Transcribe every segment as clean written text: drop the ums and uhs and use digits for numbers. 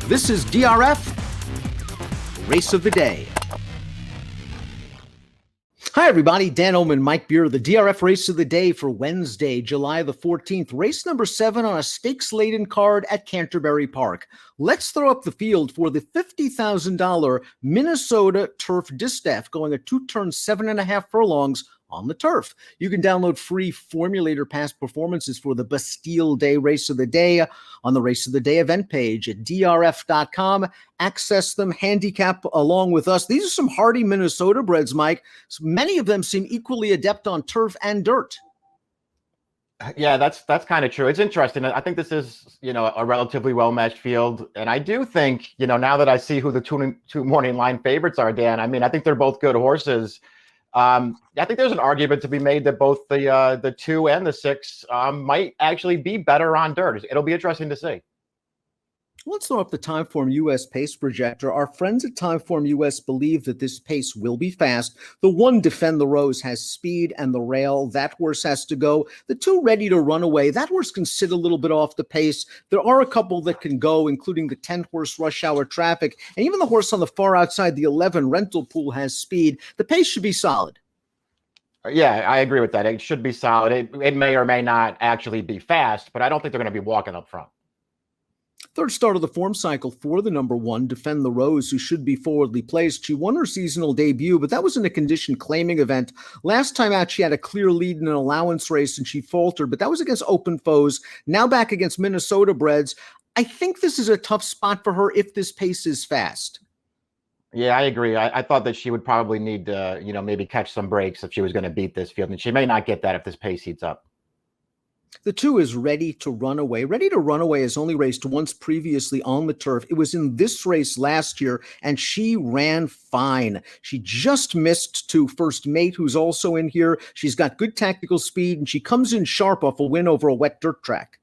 This is DRF Race of the Day. Hi, everybody. Dan Illman, Mike Beer, the DRF Race of the Day for Wednesday, July the 14th. Race number 7 on a stakes-laden card at Canterbury Park. Let's throw up the field for the $50,000 Minnesota Turf Distaff, going a 2-turn, 7.5 furlongs on the turf. You can download free Formulator past performances for the Bastille Day Race of the Day on the Race of the Day event page at DRF.com. Access them, handicap along with us. These are some hardy Minnesota breds, Mike. So many of them seem equally adept on turf and dirt. Yeah, that's kind of true. It's interesting. I think this is, a relatively well-matched field. And I do think, now that I see who the two morning line favorites are, Dan, I think they're both good horses. I think there's an argument to be made that both the 2 and the 6 might actually be better on dirt. It'll be interesting to see. Let's throw up the Timeform US pace projector. Our friends at Timeform US believe that this pace will be fast. The 1, Defend the Rose, has speed and the rail. That horse has to go. The 2, Ready to Run Away, that horse can sit a little bit off the pace. There are a couple that can go, including the 10 horse Rush Hour Traffic. And even the horse on the far outside, the 11, Rental Pool, has speed. The pace should be solid. Yeah, I agree with that. It should be solid. It may or may not actually be fast, but I don't think they're going to be walking up front. Third start of the form cycle for the number 1, Defend the Rose, who should be forwardly placed. She won her seasonal debut, but that was in a condition claiming event. Last time out, she had a clear lead in an allowance race, and she faltered, but that was against open foes. Now back against Minnesota breds. I think this is a tough spot for her if this pace is fast. Yeah, I agree. I thought that she would probably need to, maybe catch some breaks if she was going to beat this field, and she may not get that if this pace heats up. The 2 is Ready to Run Away. Ready to Run Away has only raced once previously on the turf. It was in this race last year, and she ran fine. She just missed to First Mate, who's also in here. She's got good tactical speed, and she comes in sharp off a win over a wet dirt track.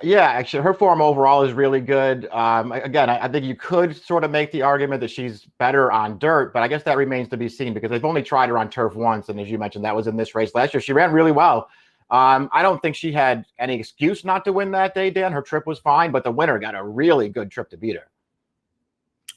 Yeah, actually, her form overall is really good. Again, I think you could sort of make the argument that she's better on dirt, but I guess that remains to be seen because they've only tried her on turf once, and as you mentioned, that was in this race last year. She ran really well. I don't think she had any excuse not to win that day, Dan. Her trip was fine, but the winner got a really good trip to beat her.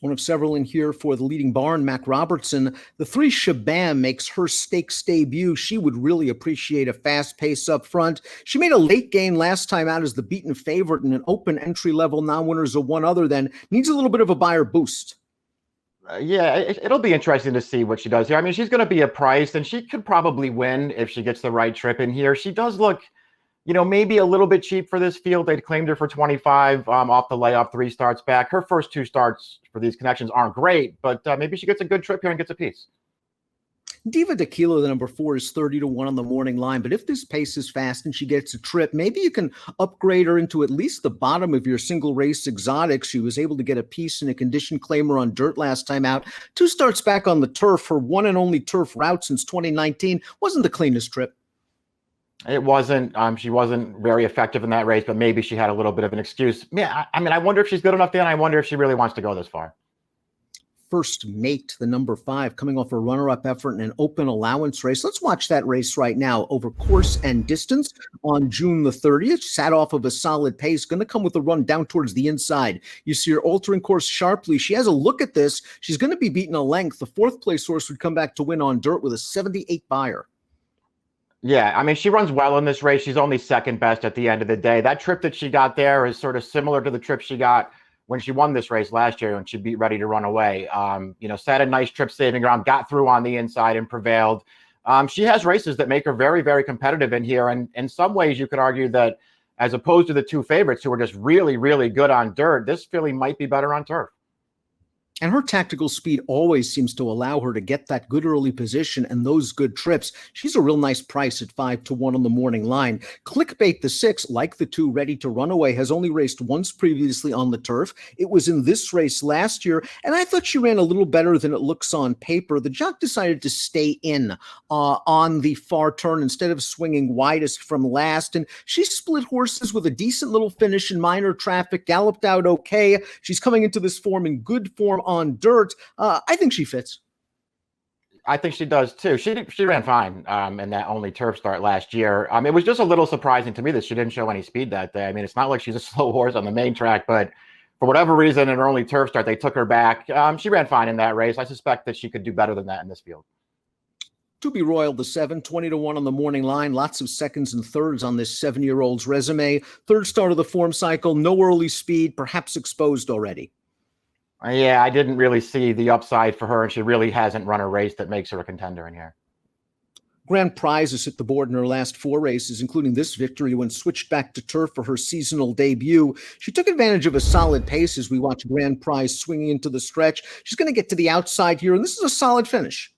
One of several in here for the leading barn, Mac Robertson. The 3, Shabam, makes her stakes debut. She would really appreciate a fast pace up front. She made a late gain last time out as the beaten favorite in an open entry-level non-winners of one other then. Needs a little bit of a buyer boost. Yeah, it'll be interesting to see what she does here. She's going to be a price, and she could probably win if she gets the right trip in here. She does look, maybe a little bit cheap for this field. They'd claimed her for 25 off the layoff, 3 starts back. Her first 2 starts for these connections aren't great, but maybe she gets a good trip here and gets a piece. Diva Tequila, the number 4, is 30 to 1 on the morning line. But if this pace is fast and she gets a trip, maybe you can upgrade her into at least the bottom of your single race exotics. She was able to get a piece in a condition claimer on dirt last time out. 2 starts back on the turf. Her one and only turf route since 2019 wasn't the cleanest trip. It wasn't. She wasn't very effective in that race, but maybe she had a little bit of an excuse. Yeah, I wonder if she's good enough, Dan. I wonder if she really wants to go this far. First Mate, the number 5, coming off a runner-up effort in an open allowance race. Let's watch that race right now over course and distance on June the 30th. Sat off of a solid pace, going to come with a run down towards the inside. You see her altering course sharply. She has a look at this. She's going to be beaten a length. The 4th place horse would come back to win on dirt with a 78 buyer. Yeah, she runs well in this race. She's only second best at the end of the day. That trip that she got there is sort of similar to the trip she got when she won this race last year when she beat Ready to Run Away. Set a nice trip saving ground, got through on the inside and prevailed. She has races that make her very, very competitive in here. And in some ways you could argue that as opposed to the 2 favorites who are just really, really good on dirt, this filly might be better on turf. And her tactical speed always seems to allow her to get that good early position and those good trips. She's a real nice price at 5 to 1 on the morning line. Clickbait, the 6, like the 2, Ready to Run Away, has only raced once previously on the turf. It was in this race last year, and I thought she ran a little better than it looks on paper. The jock decided to stay in on the far turn instead of swinging widest from last, and she split horses with a decent little finish in minor traffic, galloped out okay. She's coming into this form in good form on dirt. I think she fits. I think she does too. She ran fine in that only turf start last year. It was just a little surprising to me that she didn't show any speed that day. It's not like she's a slow horse on the main track, but for whatever reason, in her only turf start, they took her back. She ran fine in that race. I suspect that she could do better than that in this field. To Be Royal, the 7, 20-1 on the morning line. Lots of seconds and thirds on this 7-year-old's resume. Third start of the form cycle, no early speed, perhaps exposed already. Yeah, I didn't really see the upside for her, and she really hasn't run a race that makes her a contender in here. Grand Prize has hit the board in her last 4 races, including this victory when switched back to turf for her seasonal debut. She took advantage of a solid pace as we watch Grand Prize swinging into the stretch. She's going to get to the outside here, and this is a solid finish.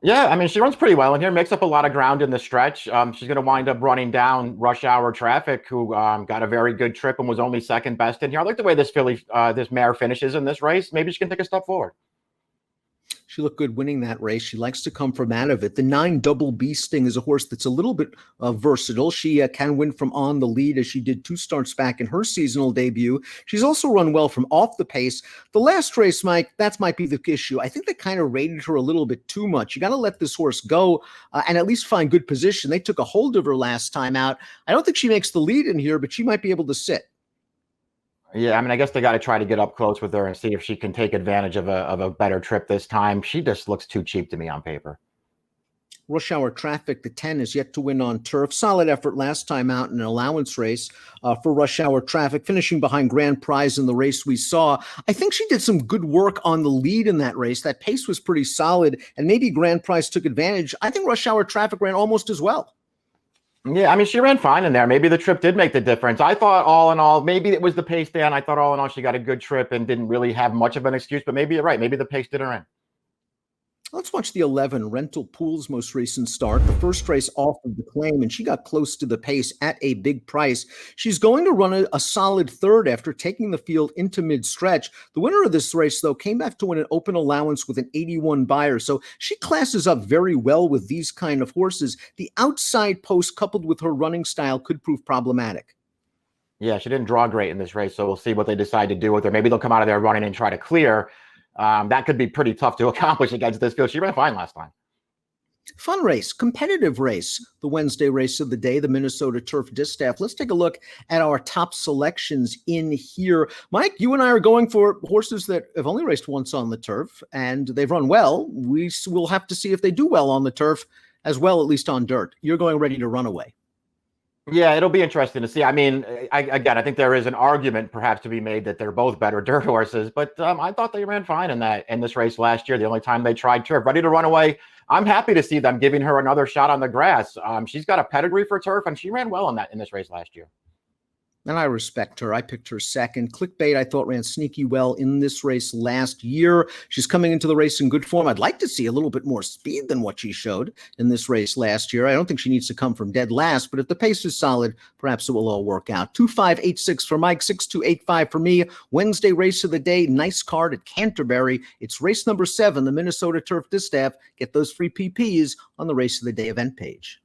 Yeah, I mean, she runs pretty well in here, makes up a lot of ground in the stretch. She's going to wind up running down Rush Hour Traffic, who got a very good trip and was only second best in here. I like the way this this mare finishes in this race. Maybe she can take a step forward. She looked good winning that race. She likes to come from out of it. The 9 Double B Sting is a horse that's a little bit versatile. She can win from on the lead, as she did 2 starts back in her seasonal debut. She's also run well from off the pace. The last race, Mike, that might be the issue. I think they kind of rated her a little bit too much. You got to let this horse go and at least find good position. They took a hold of her last time out. I don't think she makes the lead in here, but she might be able to sit. Yeah, I mean, I guess they got to try to get up close with her and see if she can take advantage of a better trip this time. She just looks too cheap to me on paper. Rush Hour Traffic, the 10, is yet to win on turf. Solid effort last time out in an allowance race for Rush Hour Traffic, finishing behind Grand Prize in the race we saw. I think she did some good work on the lead in that race. That pace was pretty solid, and maybe Grand Prize took advantage. I think Rush Hour Traffic ran almost as well. Yeah, I mean, she ran fine in there. Maybe the trip did make the difference. I thought all in all, maybe it was the pace down. I thought all in all, she got a good trip and didn't really have much of an excuse, but maybe you're right. Maybe the pace did her in. Let's watch the 11, Rental Pool's most recent start. The first race off of the claim, and she got close to the pace at a big price. She's going to run a solid third after taking the field into mid-stretch. The winner of this race, though, came back to win an open allowance with an 81 buyer. So she classes up very well with these kind of horses. The outside post, coupled with her running style, could prove problematic. Yeah, she didn't draw great in this race, so we'll see what they decide to do with her. Maybe they'll come out of there running and try to clear. That could be pretty tough to accomplish against this field. She ran fine last time. Fun race, competitive race, the Wednesday race of the day, the Minnesota Turf Distaff. Let's take a look at our top selections in here. Mike, you and I are going for horses that have only raced once on the turf, and they've run well. We will have to see if they do well on the turf as well, at least on dirt. You're going Ready to Run Away. Yeah, it'll be interesting to see. I mean, I think there is an argument perhaps to be made that they're both better dirt horses, but I thought they ran fine in this race last year. The only time they tried turf. Ready to Run Away. I'm happy to see them giving her another shot on the grass. She's got a pedigree for turf, and she ran well in this race last year. And I respect her. I picked her second. Clickbait, I thought, ran sneaky well in this race last year. She's coming into the race in good form. I'd like to see a little bit more speed than what she showed in this race last year. I don't think she needs to come from dead last, but if the pace is solid, perhaps it will all work out. 2586 for Mike, 6285 for me. Wednesday race of the day, nice card at Canterbury. It's race number 7, the Minnesota Turf Distaff. Get those free PPs on the race of the day event page.